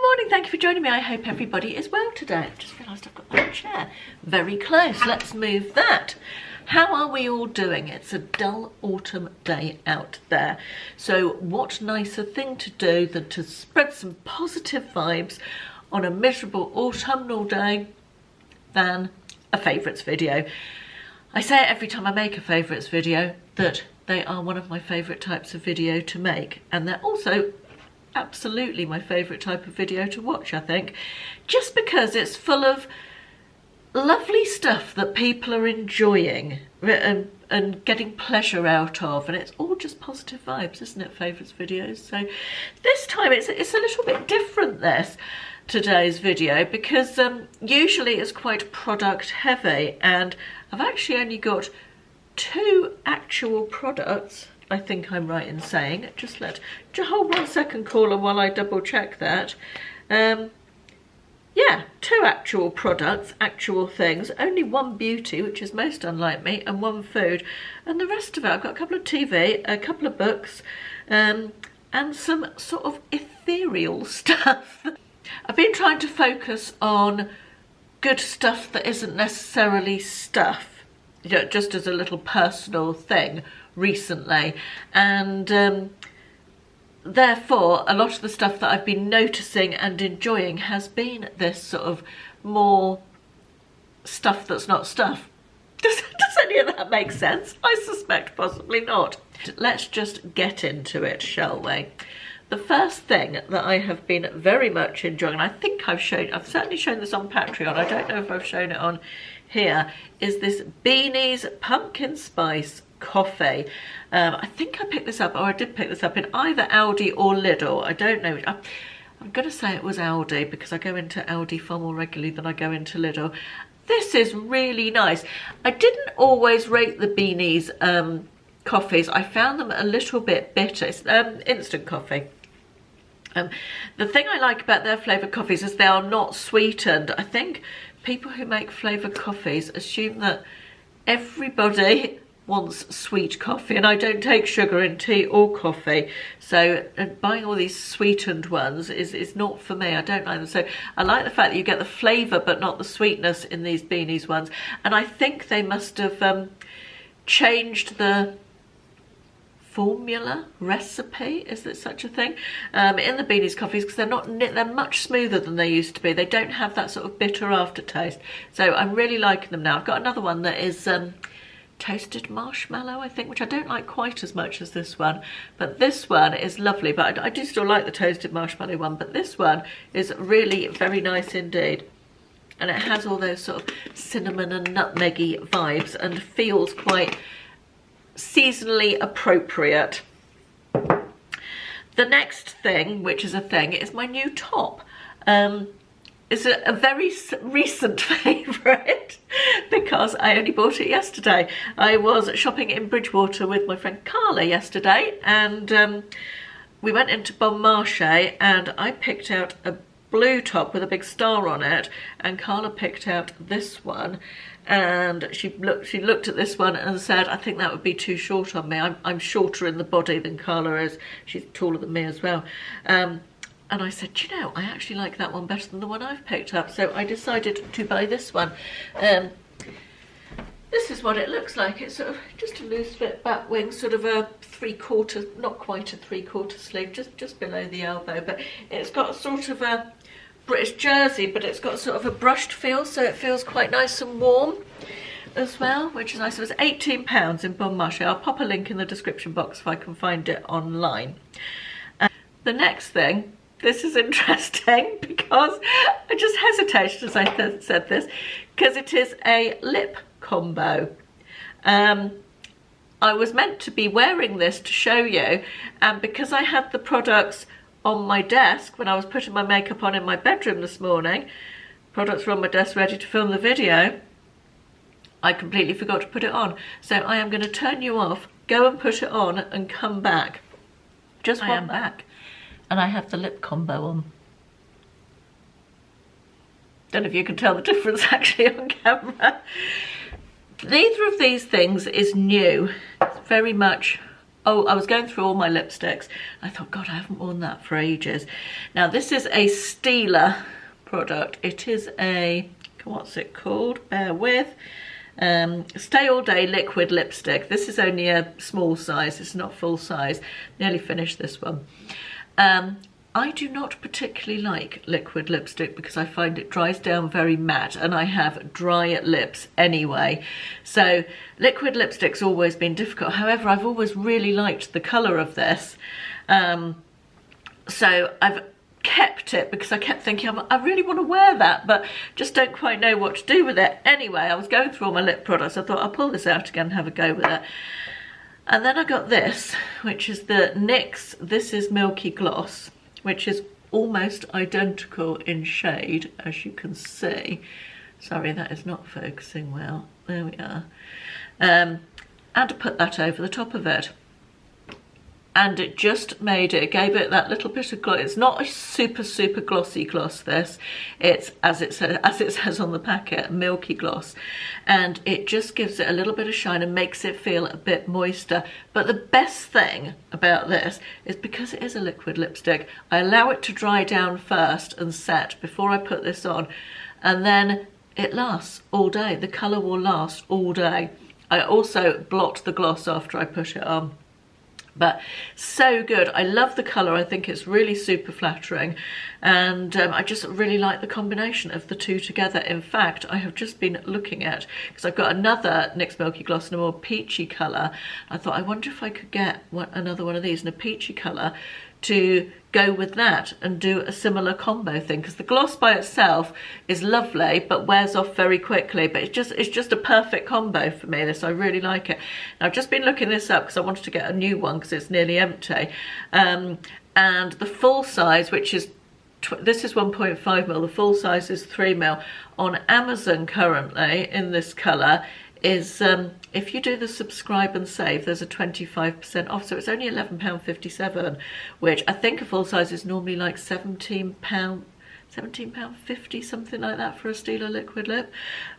morning, thank you for joining me. I hope everybody is well today. I've just realised I've got that chair very close. Let's move that. How are we all doing? It's a dull autumn day out there. So what nicer thing to do than to spread some positive vibes on a miserable autumnal day than a favourites video. I say it every time I make a favourites video that they are one of my favourite types of video to make, and they're also absolutely my favourite type of video to watch, I think, just because it's full of lovely stuff that people are enjoying and getting pleasure out of, and it's all just positive vibes, isn't it, favourites videos? So this time it's a little bit different, today's video, because usually it's quite product heavy, and I've actually only got 2 actual products. I think I'm right in saying. Just hold 1 second, caller, while I double check that. Yeah, 2 actual products, actual things, only 1 beauty, which is most unlike me, and 1 food, and the rest of it, I've got a couple of TV, a couple of books, and some sort of ethereal stuff. I've been trying to focus on good stuff that isn't necessarily stuff, just as a little personal thing recently, and therefore a lot of the stuff that I've been noticing and enjoying has been this sort of more stuff that's not stuff. Does any of that make sense? I suspect possibly not. Let's just get into it, shall we? The first thing that I have been very much enjoying, and I think I've certainly shown this on Patreon, I don't know if I've shown it on here, is this Beanies pumpkin spice coffee. I think I picked this up, or I did pick this up in either Aldi or Lidl. I don't know. I'm going to say it was Aldi because I go into Aldi far more regularly than I go into Lidl. This is really nice. I didn't always rate the Beanies coffees. I found them a little bit bitter. It's instant coffee. The thing I like about their flavoured coffees is they are not sweetened. I think people who make flavoured coffees assume that everybody wants sweet coffee, and I don't take sugar in tea or coffee, so buying all these sweetened ones is not for me. I don't like them. So I like the fact that you get the flavour but not the sweetness in these Beanies ones, and I think they must have changed the formula recipe, is there such a thing, in the Beanies coffees, because they're much smoother than they used to be. They don't have that sort of bitter aftertaste, so I'm really liking them now. I've got another one that is toasted marshmallow, I think, which I don't like quite as much as this one, but this one is lovely. But I do still like the toasted marshmallow one, but this one is really very nice indeed, and it has all those sort of cinnamon and nutmeggy vibes and feels quite seasonally appropriate. The next thing, which is a thing, is my new top. It's a very recent favourite because I only bought it yesterday. I was shopping in Bridgewater with my friend Carla yesterday, and we went into Bon Marché, and I picked out a blue top with a big star on it, and Carla picked out this one, and she looked at this one and said, I think that would be too short on me. I'm shorter in the body than Carla is. She's taller than me as well. And I said, you know, I actually like that one better than the one I've picked up. So I decided to buy this one. This is what it looks like. It's sort of just a loose fit back wing, sort of a 3/4, not quite a 3/4 sleeve, just below the elbow. But it's got sort of a British jersey, but it's got sort of a brushed feel, so it feels quite nice and warm as well, which is nice. It was £18 in Bon Marché. I'll pop a link in the description box if I can find it online. The next thing, this is interesting because I just hesitated as I said this, because it is a lip combo. I was meant to be wearing this to show you, and because I had the products on my desk when I was putting my makeup on in my bedroom this morning, products were on my desk ready to film the video, I completely forgot to put it on. So I am going to turn you off, go and put it on, and come back. Just one back. And I have the lip combo on. Don't know if you can tell the difference actually on camera. Neither of these things is new. It's very much Oh, I was going through all my lipsticks. I thought, God, I haven't worn that for ages. Now, this is a Stila product. It is a, what's it called? Bear with. Stay All Day liquid lipstick. This is only a small size. It's not full size. Nearly finished this one. I do not particularly like liquid lipstick because I find it dries down very matte, and I have dry lips anyway. So liquid lipstick's always been difficult. However, I've always really liked the colour of this. So I've kept it because I kept thinking, I really want to wear that, but just don't quite know what to do with it. Anyway, I was going through all my lip products. I thought I'll pull this out again and have a go with it. And then I got this, which is the NYX This Is Milky Gloss, which is almost identical in shade, as you can see. Sorry, that is not focusing well. There we are. And I put that over the top of it. And it just made it, gave it that little bit of gloss. It's not a super, super glossy gloss, this. It's, as it says on the packet, milky gloss. And it just gives it a little bit of shine and makes it feel a bit moister. But the best thing about this is because it is a liquid lipstick, I allow it to dry down first and set before I put this on. And then it lasts all day. The colour will last all day. I also blot the gloss after I put it on. But so good. I love the colour. I think it's really super flattering, and I just really like the combination of the two together. In fact, I have just been looking at, because I've got another NYX Milky Gloss in a more peachy colour. I thought, I wonder if I could get another one of these in a peachy colour to go with that and do a similar combo thing, because the gloss by itself is lovely but wears off very quickly, but it's just a perfect combo for me, this. I really like it. Now, I've just been looking this up because I wanted to get a new one because it's nearly empty, and the full size, which is this is 1.5ml, the full size is 3ml on Amazon currently in this colour, is if you do the subscribe and save, there's a 25% off, so it's only £11.57, which I think a full size is normally like £17.50, something like that, for a Stila liquid lip.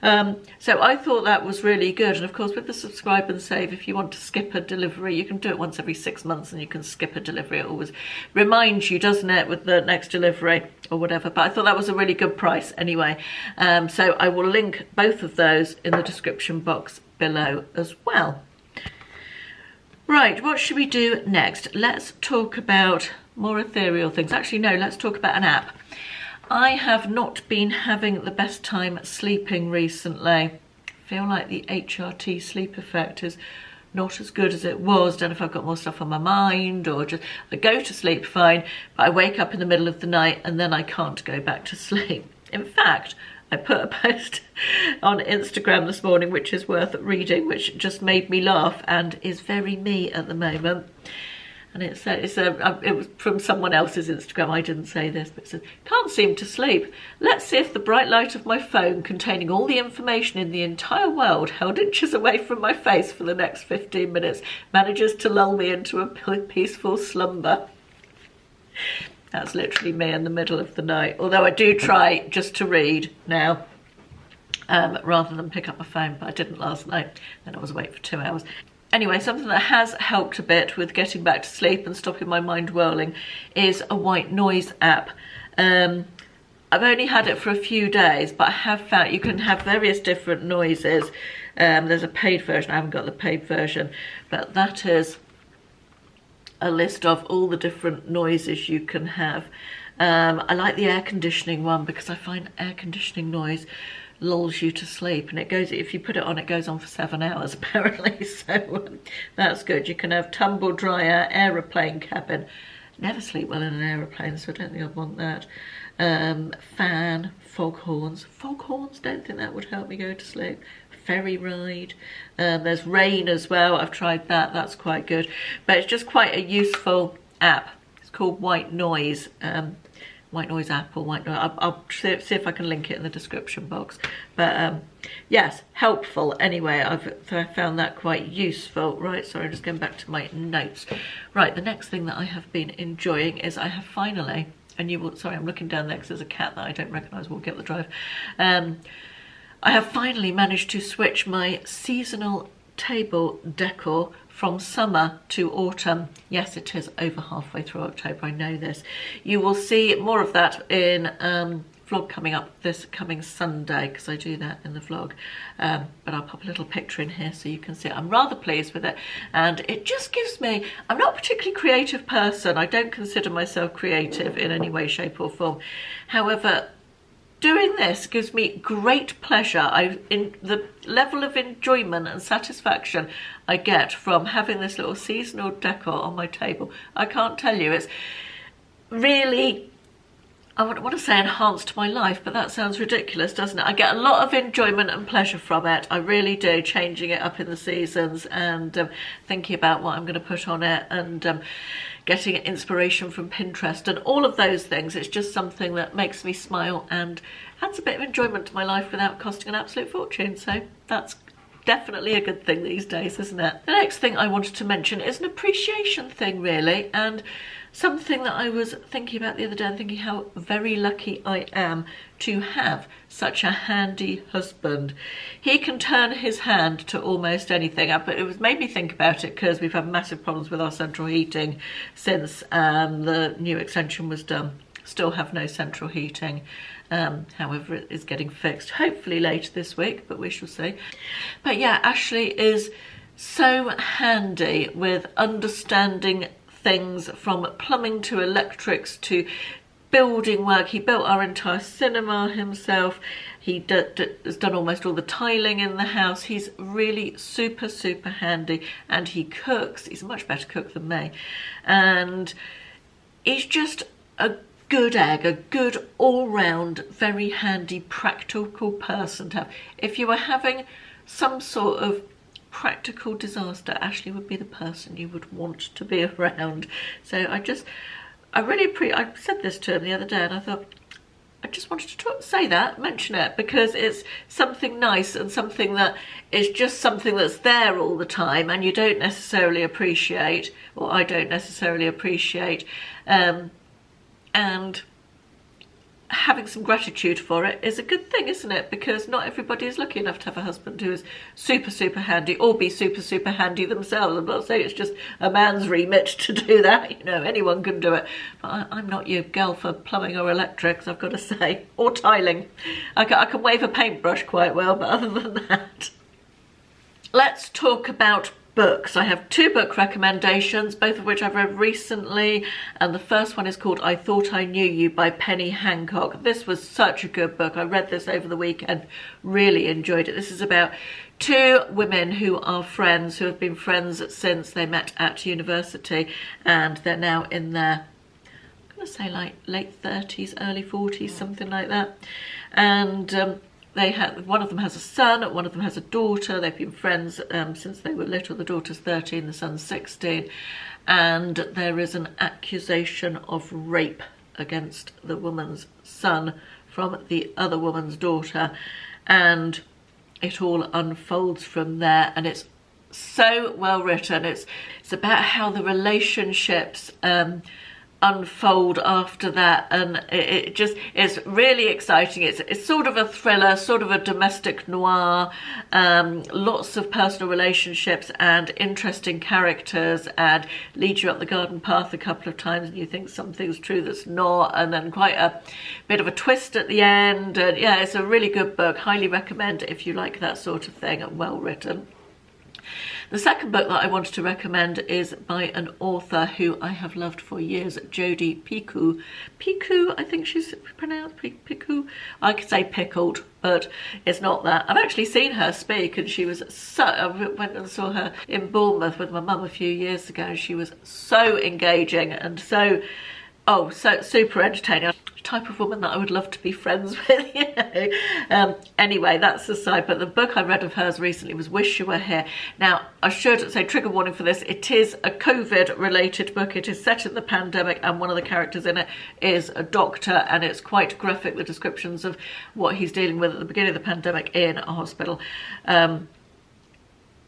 So I thought that was really good. And of course, with the subscribe and save, if you want to skip a delivery, you can do it once every 6 months and you can skip a delivery. It always reminds you, doesn't it, with the next delivery or whatever. But I thought that was a really good price anyway. So I will link both of those in the description box below as well. Right, what should we do next? Let's talk about more ethereal things. Actually, no, let's talk about an app. I have not been having the best time sleeping recently. I feel like the HRT sleep effect is not as good as it was. Don't know if I've got more stuff on my mind or just I go to sleep fine, but I wake up in the middle of the night and then I can't go back to sleep. In fact, I put a post on Instagram this morning which is worth reading, which just made me laugh and is very me at the moment. And it was from someone else's Instagram. I didn't say this, but it said, "Can't seem to sleep. Let's see if the bright light of my phone, containing all the information in the entire world held inches away from my face for the next 15 minutes, manages to lull me into a peaceful slumber." That's literally me in the middle of the night. Although I do try just to read now, rather than pick up my phone, but I didn't last night. Then I was awake for 2 hours. Anyway, something that has helped a bit with getting back to sleep and stopping my mind whirling is a white noise app. I've only had it for a few days, but I have found you can have various different noises. There's a paid version. I haven't got the paid version, but that is a list of all the different noises you can have. I like the air conditioning one because I find air conditioning noise lulls you to sleep, and it goes, if you put it on, it goes on for 7 hours apparently, so that's good. You can have tumble dryer, aeroplane cabin. Never sleep well in an aeroplane, so I don't think I'd want that. Fan, foghorns, don't think that would help me go to sleep. Ferry ride, there's rain as well. I've tried that, that's quite good, but it's just quite a useful app. It's called White Noise. White Noise app or White Noise. I'll see if I can link it in the description box. But yes, helpful anyway. I found that quite useful. Right, sorry, I'm just going back to my notes. Right, the next thing that I have been enjoying is I have finally, and you will, sorry, I'm looking down there because there's a cat that I don't recognise walking up the drive. I have finally managed to switch my seasonal table decor from summer to autumn. Yes, it is over halfway through October, I know this. You will see more of that in vlog coming up this coming Sunday, because I do that in the vlog, but I'll pop a little picture in here so you can see it. I'm rather pleased with it, and it just gives me, I'm not a particularly creative person, I don't consider myself creative in any way, shape or form. However, doing this gives me great pleasure. In the level of enjoyment and satisfaction I get from having this little seasonal decor on my table, I can't tell you. It's really, I want to say enhanced my life, but that sounds ridiculous, doesn't it? I get a lot of enjoyment and pleasure from it. I really do, changing it up in the seasons and thinking about what I'm going to put on it, and getting inspiration from Pinterest and all of those things. It's just something that makes me smile and adds a bit of enjoyment to my life without costing an absolute fortune. So that's definitely a good thing these days, isn't it? The next thing I wanted to mention is an appreciation thing, really, and something that I was thinking about the other day, and thinking how very lucky I am to have such a handy husband. He can turn his hand to almost anything, but it was made me think about it because we've had massive problems with our central heating since the new extension was done. Still have no central heating. However, it is getting fixed, hopefully later this week, but we shall see. But yeah, Ashley is so handy with understanding things from plumbing to electrics to building work. He built our entire cinema himself. He has done almost all the tiling in the house. He's really super, super handy, and he cooks. He's a much better cook than me. And he's just a good egg, a good all-round, very handy, practical person to have. If you were having some sort of practical disaster, Ashley would be the person you would want to be around. So I said this to him the other day, and I thought I just wanted to mention it, because it's something nice and something that is just something that's there all the time and you don't necessarily appreciate, or I don't necessarily appreciate, and having some gratitude for it is a good thing, isn't it? Because not everybody is lucky enough to have a husband who is super, super handy, or be super, super handy themselves. I'm not saying it's just a man's remit to do that, you know, anyone can do it. But I'm not your girl for plumbing or electrics, I've got to say, or tiling. I can wave a paintbrush quite well, but other than that. Let's talk about books. I have 2 book recommendations, both of which I've read recently, and the first one is called I Thought I Knew You by Penny Hancock. This was such a good book. I read this over the weekend, really enjoyed it. This is about 2 women who are friends, who have been friends since they met at university, and they're now in their, I'm going to say like late 30s, early 40s, something like that. And one of them has a son, one of them has a daughter. They've been friends since they were little. The daughter's 13, the son's 16. And there is an accusation of rape against the woman's son from the other woman's daughter. And it all unfolds from there. And it's so well written. It's about how the relationships unfold after that, and it's really exciting. It's sort of a thriller, sort of a domestic noir, lots of personal relationships and interesting characters, and leads you up the garden path a couple of times and you think something's true that's not, and then quite a bit of a twist at the end. And yeah, it's a really good book. Highly recommend it if you like that sort of thing, and well written. The second book that I wanted to recommend is by an author who I have loved for years, Jodi Picoult. Picoult, I think she's pronounced Picoult. I could say pickled, but it's not that. I've actually seen her speak, and she was I went and saw her in Bournemouth with my mum a few years ago, and she was so engaging and so super entertaining. Type of woman that I would love to be friends with, you know. Anyway, that's aside, but the book I read of hers recently was Wish You Were Here. Now, I should say, trigger warning for this, it is a COVID-related book. It is set in the pandemic, and one of the characters in it is a doctor, and it's quite graphic, the descriptions of what he's dealing with at the beginning of the pandemic in a hospital.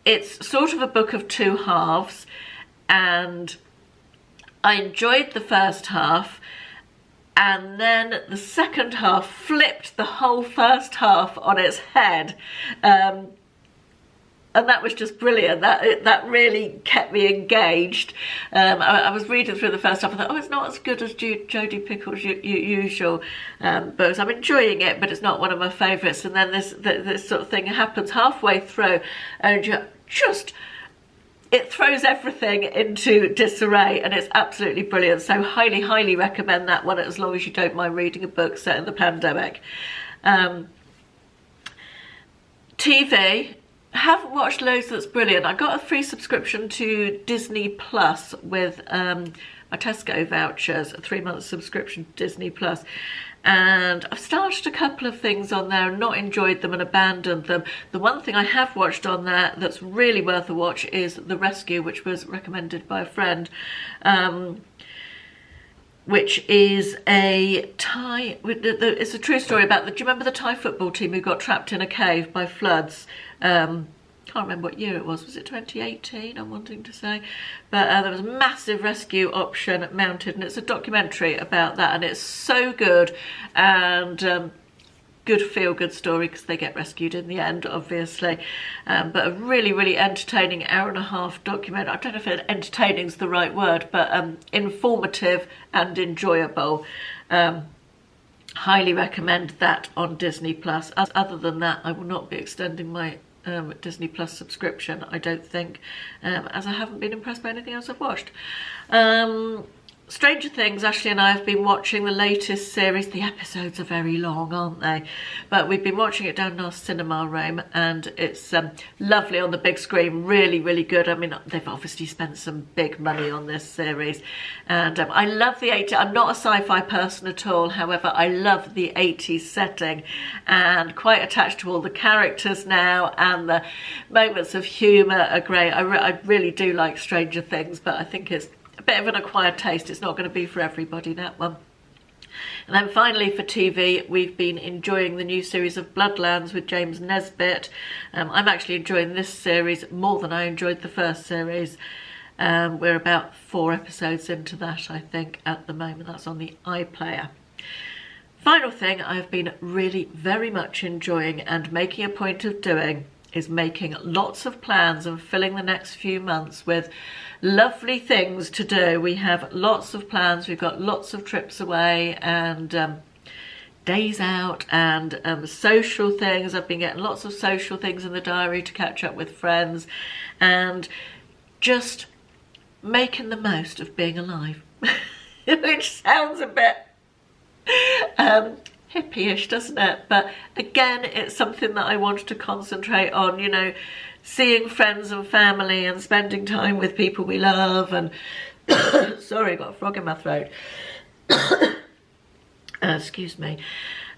It's sort of a book of 2 halves, and I enjoyed the first half, and then the second half flipped the whole first half on its head. And that was just brilliant. That really kept me engaged. I was reading through the first half. I thought, oh, it's not as good as Jodie Picoult's usual books. I'm enjoying it, but it's not one of my favourites. And then this sort of thing happens halfway through, and it throws everything into disarray, and it's absolutely brilliant. So highly, highly recommend that one, as long as you don't mind reading a book set in the pandemic. TV. Haven't watched loads that's brilliant. I got a free subscription to Disney Plus with my Tesco vouchers, a 3-month subscription to Disney Plus. And I've started a couple of things on there and not enjoyed them and abandoned them. The one thing I have watched on there that's really worth a watch is The Rescue, which was recommended by a friend. Which is it's a true story about do you remember the Thai football team who got trapped in a cave by floods? Can't remember what year it was it 2018, I'm wanting to say, but there was a massive rescue option mounted, and it's a documentary about that, and it's so good, and good feel-good story because they get rescued in the end, obviously, but a really, really entertaining hour-and-a-half documentary. I don't know if entertaining is the right word, but informative and enjoyable. Highly recommend that on Disney Plus. Other than that, I will not be extending my Disney Plus subscription, I don't think, as I haven't been impressed by anything else I've watched. Stranger Things, Ashley and I have been watching the latest series. The episodes are very long, aren't they? But we've been watching it down in our cinema room, and it's lovely on the big screen. Really, really good. I mean, they've obviously spent some big money on this series. And I love the 80s. I'm not a sci-fi person at all. However, I love the 80s setting, and quite attached to all the characters now, and the moments of humour are great. I really do like Stranger Things, but I think it's a bit of an acquired taste. It's not going to be for everybody, that one. And then finally for TV, we've been enjoying the new series of Bloodlands with James Nesbitt. I'm actually enjoying this series more than I enjoyed the first series. We're about 4 episodes into that, I think, at the moment. That's on the iPlayer. Final thing I've been really very much enjoying and making a point of doing is making lots of plans and filling the next few months with lovely things to do. We have lots of plans. We've got lots of trips away and days out and social things. I've been getting lots of social things in the diary to catch up with friends and just making the most of being alive, which sounds a bit hippie-ish, doesn't it? But again, it's something that I want to concentrate on, you know, seeing friends and family and spending time with people we love. And sorry, I got a frog in my throat. Excuse me.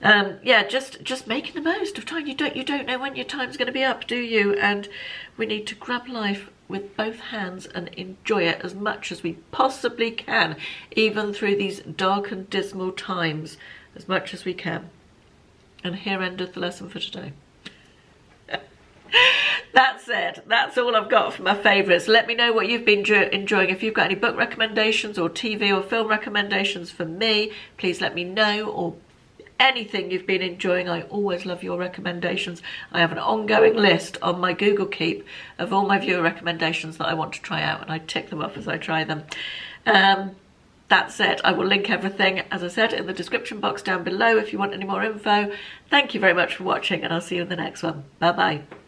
Yeah, just making the most of time. You don't know when your time's going to be up, do you? And we need to grab life with both hands and enjoy it as much as we possibly can, even through these dark and dismal times, as much as we can. And here endeth the lesson for today. That's it. That's all I've got for my favourites. Let me know what you've been enjoying. If you've got any book recommendations or TV or film recommendations for me, please let me know, or anything you've been enjoying. I always love your recommendations. I have an ongoing list on my Google Keep of all my viewer recommendations that I want to try out, and I tick them off as I try them. That's it. I will link everything, as I said, in the description box down below if you want any more info. Thank you very much for watching, and I'll see you in the next one. Bye bye.